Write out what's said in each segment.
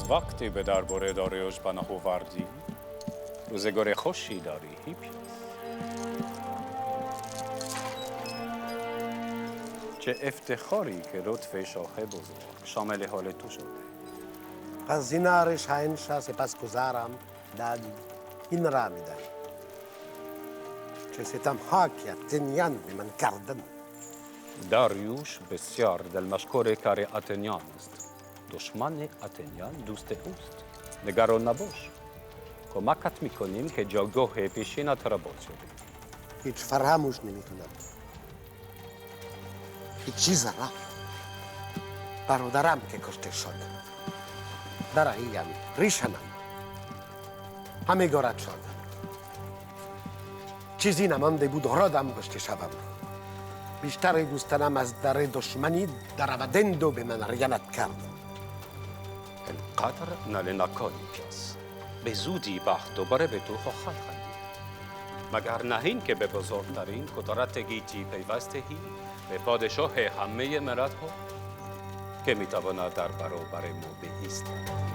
وقتی به درباره داریوش پناه آوردی روزگار خوشی داری هیپیاس. چه افتخاری که لطف شاه بزرگ شامل حال تو شده. پس زینار شاهنشاه سپاسگزارم دادی این را میدهی. چه ستم‌ها که اتنیان به من کردند. داریوش بسیار دلمشغول کار اتنیان است. دشمن اتنیان دوست اوست. نگران نباش. کمکت میکنیم که جایگاه پیشینت را باز کنیم. هیچ فراموش نمیکنم. هیچ چیز را. برادرم که کشته شد. دراییم ریشنم. همه گارد شد. چیزی نمانده بود رادم کشته شوم. بیشتر دوستانم از در دشمنی در آمدند و به من خیانت کرد. اینقدر ناله نکن پیاس. به زودی بخت دوباره به تو خواهد خندید. مگر نه این که به بزرگترین قدرت گیتی پیوسته به پادشاه همه ملت‌ها که میتواند در برابر ما بایستد.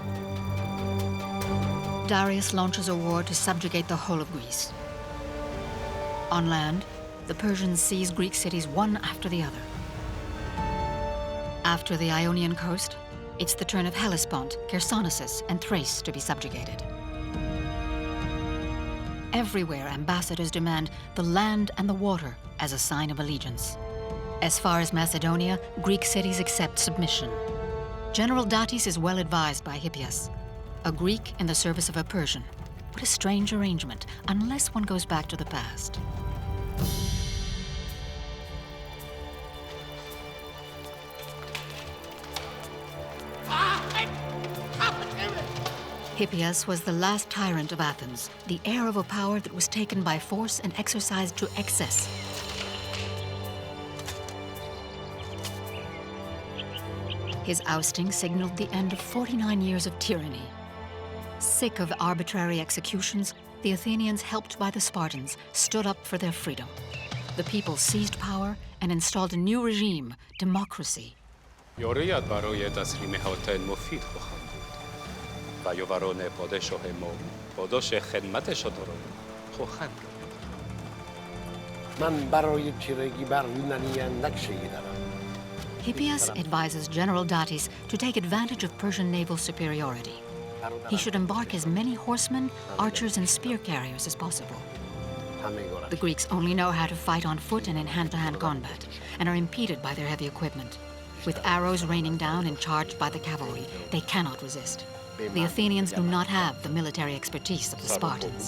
Darius launches a war to subjugate the whole of Greece. On land, the Persians seize Greek cities one after the other. After the Ionian coast, it's the turn of Hellespont, Chersonesus, and Thrace to be subjugated. Everywhere, ambassadors demand the land and the water as a sign of allegiance. As far as Macedonia, Greek cities accept submission. General Datis is well advised by Hippias, a Greek in the service of a Persian. What a strange arrangement, unless one goes back to the past. Hippias was the last tyrant of Athens, the heir of a power that was taken by force and exercised to excess. His ousting signaled the end of 49 years of tyranny. Sick of arbitrary executions, the Athenians, helped by the Spartans, stood up for their freedom. The people seized power and installed a new regime, democracy. یوریت برای تسلیم آتن مفید خواهد بود و یووران پادشاه ما پاداش خدمتش را خواهند بود. من برای چیرگی بر یونانیان نقشه‌ای دارم. Hippias advises General Datis to take advantage of Persian naval superiority. He should embark as many horsemen, archers, and spear carriers as possible. The Greeks only know how to fight on foot and in hand-to-hand combat, and are impeded by their heavy equipment. With arrows raining down and charged by the cavalry, they cannot resist. The Athenians do not have the military expertise of the Spartans.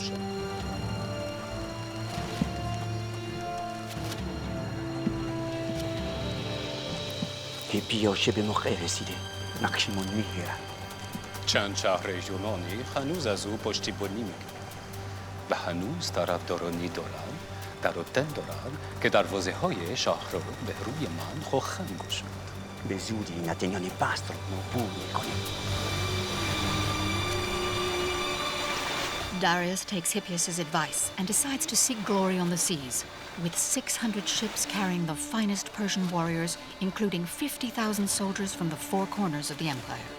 هیپیاشه به موقع رسیده. نقشمون میگیرن. چند شهر یونانی هنوز از او پشتیبانی میکنند و هنوز طرفدارانی دارند در آتن دارند که دروازه‌های شهر رو به روی من خواهند گشود. به زودی این اتنیان بست رو نابود میکنیم. Darius takes Hippias' advice and decides to seek glory on the seas, with 600 ships carrying the finest Persian warriors, including 50,000 soldiers from the four corners of the empire.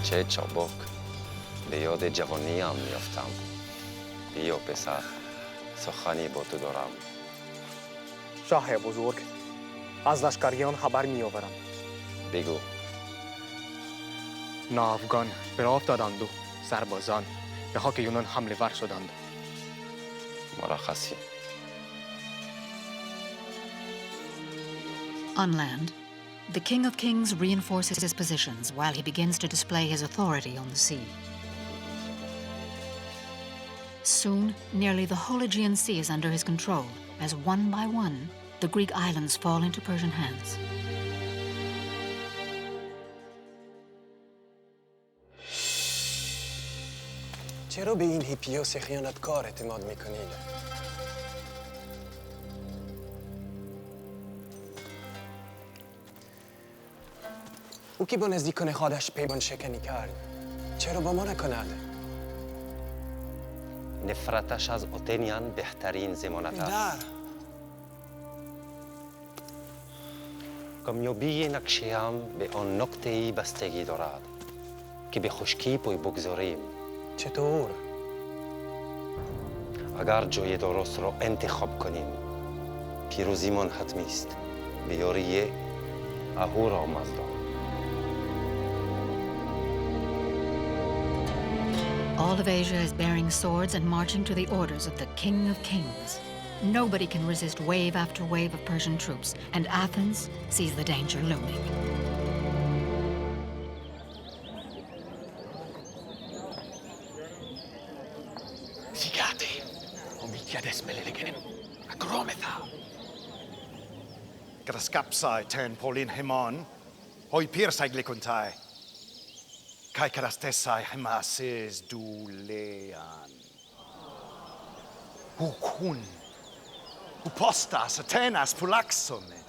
چه چابک به یاد جوانی هم میافتم. بیا پسر، سخنی با تو دارم. شاه بزرگ، از لشکریان خبر میآورم. بگو. ناوگان به راه افتادند و سربازان به خاک یونان حمله ور شدند. مرخصی. On land, the King of Kings reinforces his positions while he begins to display his authority on the sea. Soon, nearly the whole Aegean Sea is under his control, as one by one, the Greek islands fall into Persian hands. چرا به این هیپیوس خیانتکار اعتماد میکنید؟ او که با نزدیکان خودش پیمان شکنی کرد، چرا با ما نکند؟ نفرتش از آتنیان بهترین ضمانت است. کامیابی نقشه‌ام به آن نقطه‌ای بستگی دارد که به خشکی پای بگذاریم. چطور؟ اگر جای درست را انتخاب کنیم، پیروزیمان حتمی است. به یاری اهورا مزدا. All of Asia is bearing swords and marching to the orders of the King of Kings. Nobody can resist wave after wave of Persian troops, and Athens sees the danger looming. Sigate, omiciades melelegenem, agrometha. Graskapsai ten Paulin Hemon, hoi pirsai glikuntai. Kai karastesai hemases du lean. Hukun, hupostas Atenas pulaxomen.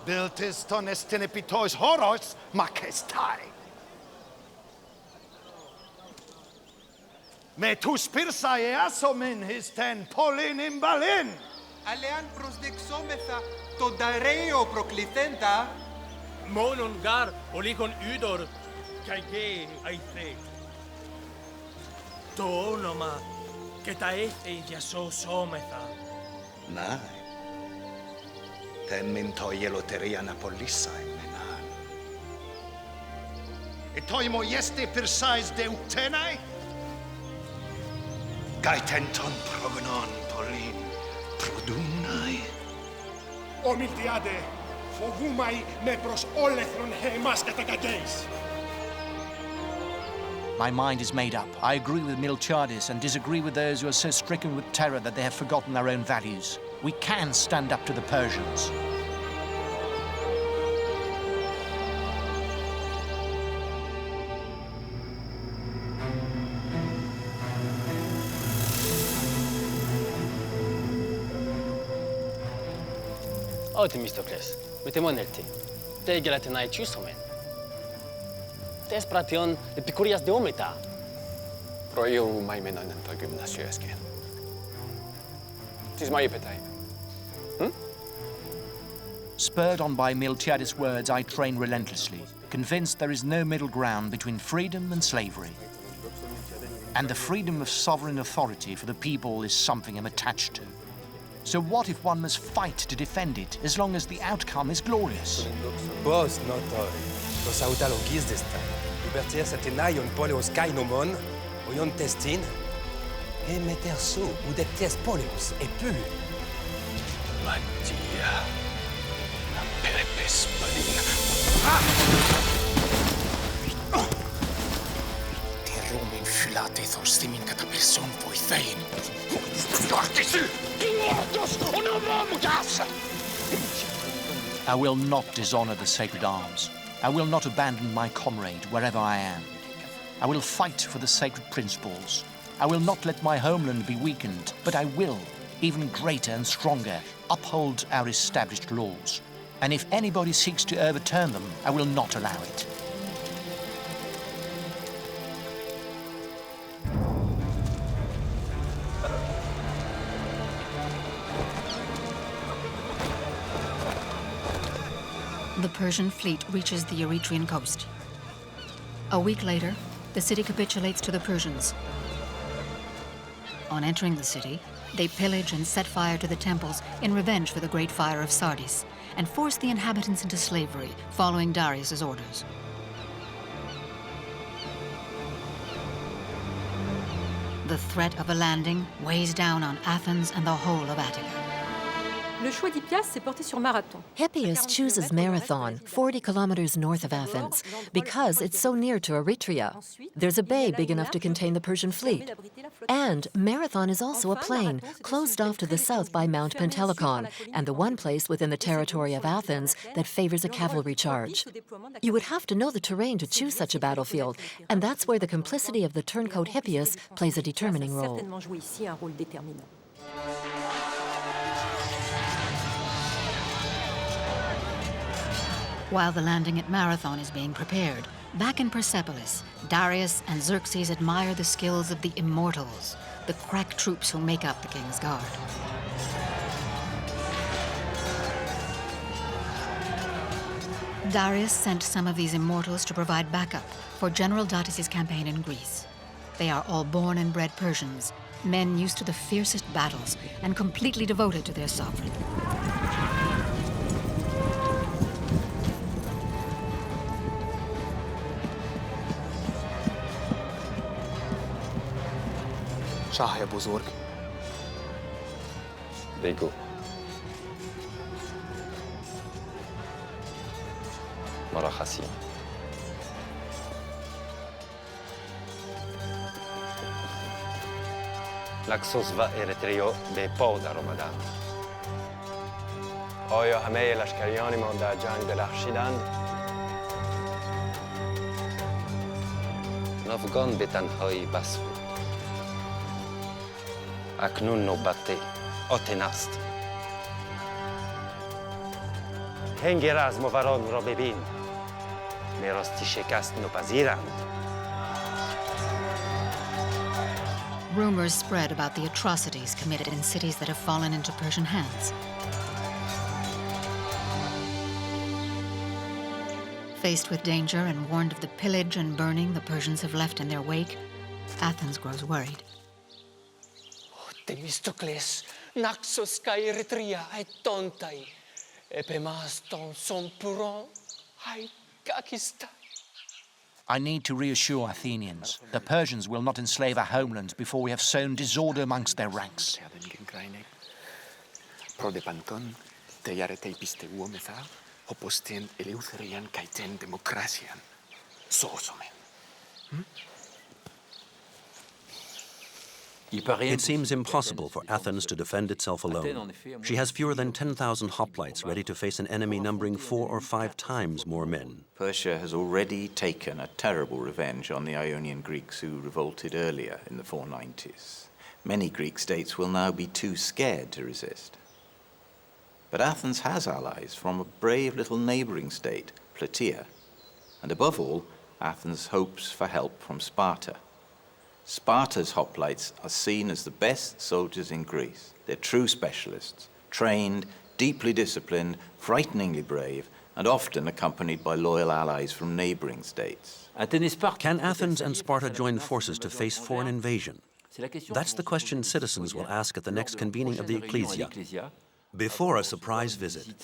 Biltis ton estenepitois horos makestai. Metus pirsai easomen his ten Paulin imbalin. Αλλά αν προσδεξόμεθα τον Δαρέιο προκληθέντα, Μόνον γάρ ο λίγον είδωρ καγέ αϊθέ. Το όνομα και τα έθη διασώσόμεθα. Nej. Ten min toi loteria Napolisai menan. Et toi mo jeste persais de utenai? Gaitenton prognon Paulin produnai. Ομιλτιάτε, φοβούμαι με προς όλεθρον εμάς κατακατέεις. My mind is made up. I agree with Miltiades and disagree with those who are so stricken with terror that they have forgotten their own values. We can stand up to the Persians. Oh, Themistocles, metemonelti. Te gelatinai chusomen. Te spration de picurias de ometa. Proiu mai menon în tot gymnasiu esken. Tis mai petai. Spurred on by Miltiades' words, I train relentlessly, convinced there is no middle ground between freedom and slavery. And the freedom of sovereign authority for the people is something I'm attached to. So what if one must fight to defend it, as long as the outcome is glorious? Bos notori, tos autalogis destai. Libertias Athenaion poleos kainomon, oion testin, e meter so, udectes poleos, e pu. Mattia. Perepes balin. Terumin filate thorstimin kata person voithein. I will not dishonor the sacred arms. I will not abandon my comrade wherever I am. I will fight for the sacred principles. I will not let my homeland be weakened, but I will, even greater and stronger, uphold our established laws. And if anybody seeks to overturn them, I will not allow it. The Persian fleet reaches the Eretrian coast. A week later, the city capitulates to the Persians. On entering the city, they pillage and set fire to the temples in revenge for the Great Fire of Sardis, and force the inhabitants into slavery, following Darius' orders. The threat of a landing weighs down on Athens and the whole of Attica. Le choix d'Hippias s'est porté sur Marathon. Hippias chooses Marathon, 40 kilometers north of Athens, because it's so near to Eretria. There's a bay big enough to contain the Persian fleet. And Marathon is also a plain, closed off to the south by Mount Pentelicon, and the one place within the territory of Athens that favors a cavalry charge. You would have to know the terrain to choose such a battlefield, and that's where the complicity of the turncoat Hippias plays a determining role. While the landing at Marathon is being prepared, back in Persepolis, Darius and Xerxes admire the skills of the immortals, the crack troops who make up the king's guard. Darius sent some of these immortals to provide backup for General Datis' campaign in Greece. They are all born and bred Persians, men used to the fiercest battles and completely devoted to their sovereign. شاه بزرگ بگو مرخصی لکسوس و ارتریا به پا در آمدند. آیا همه لشکریان ما در جنگ درخشیدند؟ ناوگان به تنهایی بس بود. اکنون نوبت آتن است. هنگ رزماوران را ببین. به راستی شکست نپذیرند. Rumors spread about the atrocities committed in cities that have fallen into Persian hands. Faced with danger and warned of the pillage and burning the Persians have left in their wake, Athens grows worried. Themistocles, Naxos kai Eretria ai tontai, epemaston son puron ai kakistai. I need to reassure Athenians. The Persians will not enslave our homelands before we have sown disorder amongst their ranks. Prodepanton, teiarete ipisteu methar, oposten eleutherian kaiten demokrasian. Sosomen. It seems impossible for Athens to defend itself alone. She has fewer than 10,000 hoplites ready to face an enemy numbering 4 or 5 times more men. Persia has already taken a terrible revenge on the Ionian Greeks who revolted earlier in the 490s. Many Greek states will now be too scared to resist. But Athens has allies from a brave little neighboring state, Plataea. And above all, Athens hopes for help from Sparta. Sparta's hoplites are seen as the best soldiers in Greece. They're true specialists, trained, deeply disciplined, frighteningly brave, and often accompanied by loyal allies from neighboring states. Can Athens and Sparta join forces to face foreign invasion? That's the question citizens will ask at the next convening of the Ecclesia, before a surprise visit.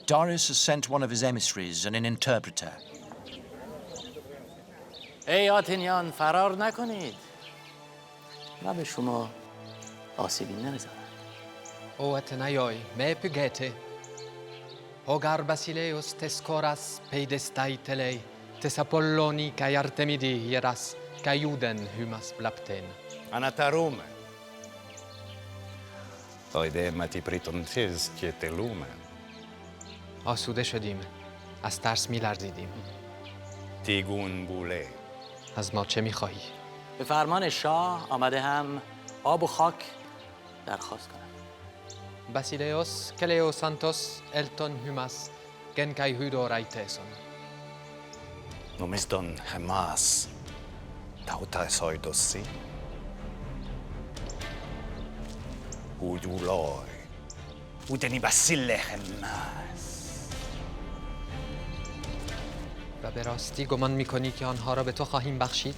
Darius has sent one of his emissaries and an interpreter. ای آتنیان فرار نکنید و به شما آسیبی نمیزنم. O Athenaioi, me pygete. Hogar Basileus tes coras peidestai telei, tes Apolloni kai Artemidi hieras, kai Juden hymas blapten. Anatarume. Oide mati pritontes kietelume. آسوده شدیم. از ترس می‌لرزیدیم. تیگون بوله. از ما چه می‌خواهی؟ به فرمان شاه آمده هم آب و خاک درخواست کنم. Basileos, Keleo Santos, Elton Hymas, Genkai Hudo Raiteson. Nomisdon Hamas. Tauta soidossi. Ujuloi. Udeni Basile Hamas. و به راستی گمان می‌کنی که آنها را به تو خواهیم بخشید؟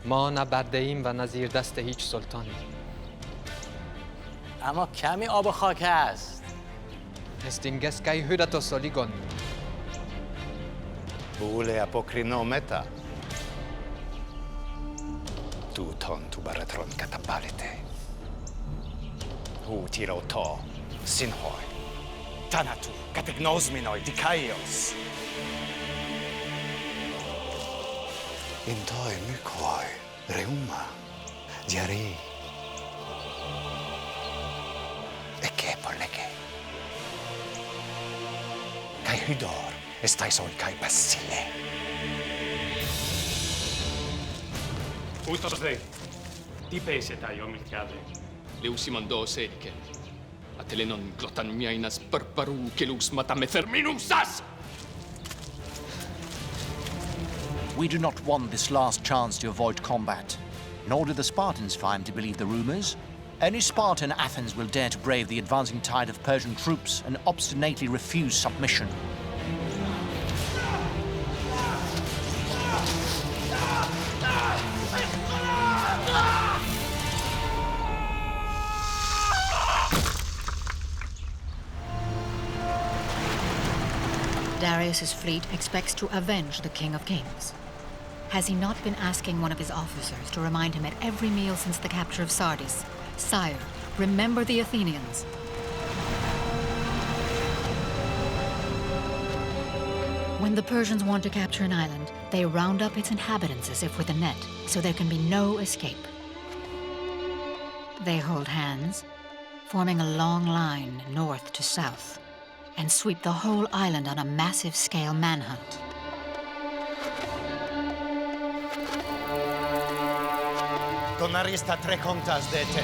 ما نه برده‌ایم و نه زیر دست هیچ سلطانی. اما کمی آب و خاک هست. Estinges kai hydatos oligon. Bule apokrino meta. Tu ton tu baratron katabalete. Hu tiro to, sinhoi. Tanatu, kategnosminoi, dikaios. Intoi mykoi, reuma, diarei. Eke poleke. Kai hydor, estaison kai basile. Ούτως δε, τι πέσετε ο μιλτιάδε. Leusimando selke. Atelenon glotan miainas perparu kelus matame ferminum sas! We do not want this last chance to avoid combat, nor do the Spartans find to believe the rumors. Any Spartan in Athens will dare to brave the advancing tide of Persian troops and obstinately refuse submission. Darius's fleet expects to avenge the King of Kings. Has he not been asking one of his officers to remind him at every meal since the capture of Sardis, "Sire, remember the Athenians"? When the Persians want to capture an island, they round up its inhabitants as if with a net, so there can be no escape. They hold hands, forming a long line north to south, and sweep the whole island on a massive-scale manhunt. Donarista tre contas de te.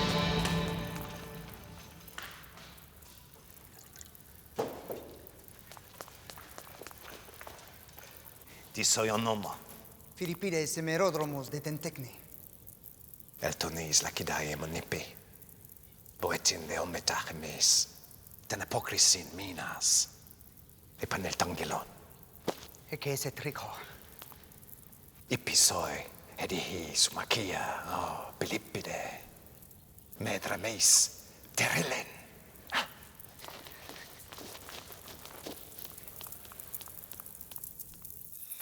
Ti soionoma. Philippides emerodromos de tentecne. Eltonis lakidae monipi. Boetin de ometachemes. Ten apokrisin minas. Epanel tangelon. Eke se trico. Ipisoi edihi sumakia. Oh, Philippide. Medrameis. Terilen.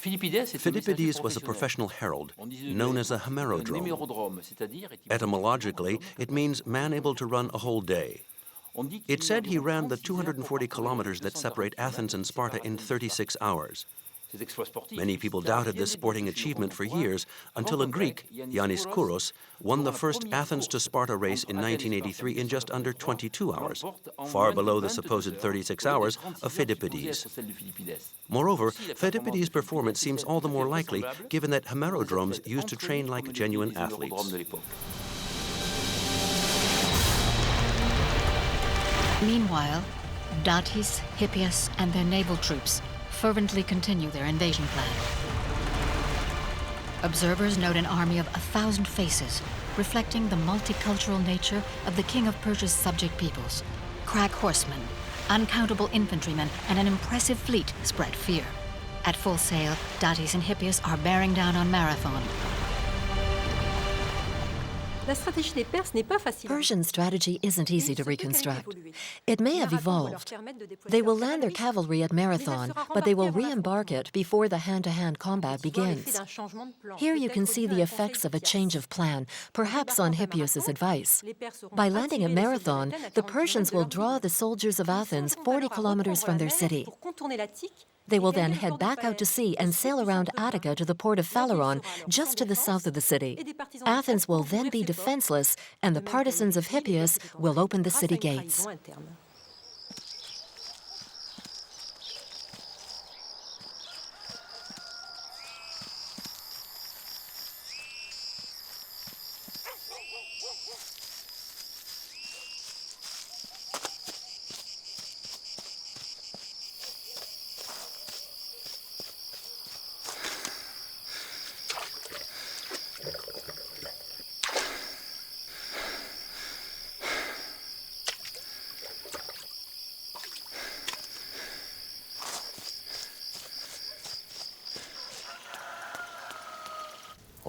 Philippides was a professional herald, known as a hemerodrome. Etymologically, it means man able to run a whole day. It said he ran the 240 kilometers that separate Athens and Sparta in 36 hours. Many people doubted this sporting achievement for years until a Greek, Yannis Kouros, won the first Athens to Sparta race in 1983 in just under 22 hours, far below the supposed 36 hours of Philippides. Moreover, Philippides' performance seems all the more likely given that hemerodromes used to train like genuine athletes. Meanwhile, Datis, Hippias, and their naval troops fervently continue their invasion plan. Observers note an army of 1,000 faces, reflecting the multicultural nature of the King of Persia's subject peoples. Crack horsemen, uncountable infantrymen, and an impressive fleet spread fear. At full sail, Datis and Hippias are bearing down on Marathon. Persian strategy isn't easy to reconstruct. It may have evolved. They will land their cavalry at Marathon, but they will re-embark it before the hand-to-hand combat begins. Here you can see the effects of a change of plan, perhaps on Hippias' advice. By landing at Marathon, the Persians will draw the soldiers of Athens 40 kilometers from their city. They will then head back out to sea and sail around Attica to the port of Phaleron, just to the south of the city. Athens will then be defenseless, and the partisans of Hippias will open the city gates.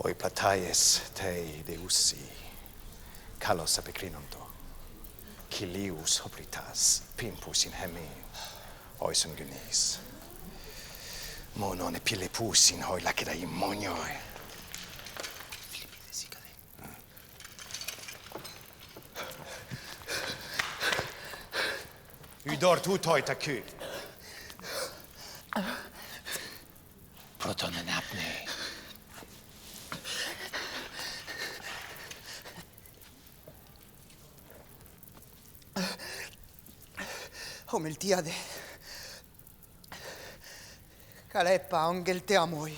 Oi plataies te deusi, kalos apikrinondo, kilius hopritas, pimpus in hemin, oison gunis. Monon epilepus in hoi lacida imonioi. Hydor tutoi taku. Proton and apne. Homiltiade. Kalepa angel te amoi.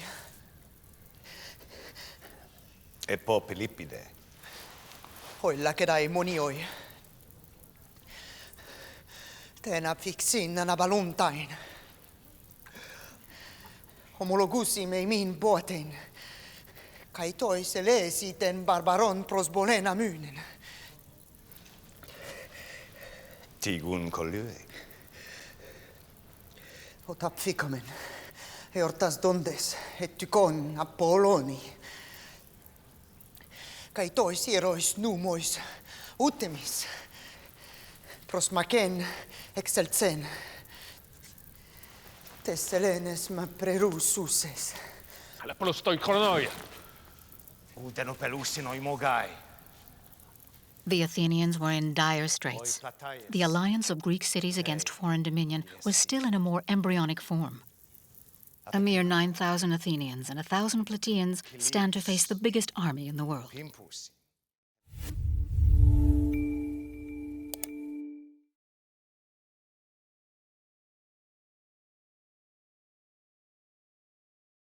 E po Pilipide. Hoilla kedai monioi. Tena fixin na baluntain. Homologusi mei min boaten. Kai toi se leesi ten barbaron prosbolena myynen. Tigun kollue. Otap fikamen. Eortas dondes et tykon Apolloni. Kai toi sierois numois utemis. Prosmaken exceltsen. Tesselenes ma prerus suses. Αλλά πλωστoi chronoia. Uteno pelussinoi mogai. The Athenians were in dire straits. The alliance of Greek cities against foreign dominion was still in a more embryonic form. A mere 9,000 Athenians and 1,000 Plataeans stand to face the biggest army in the world.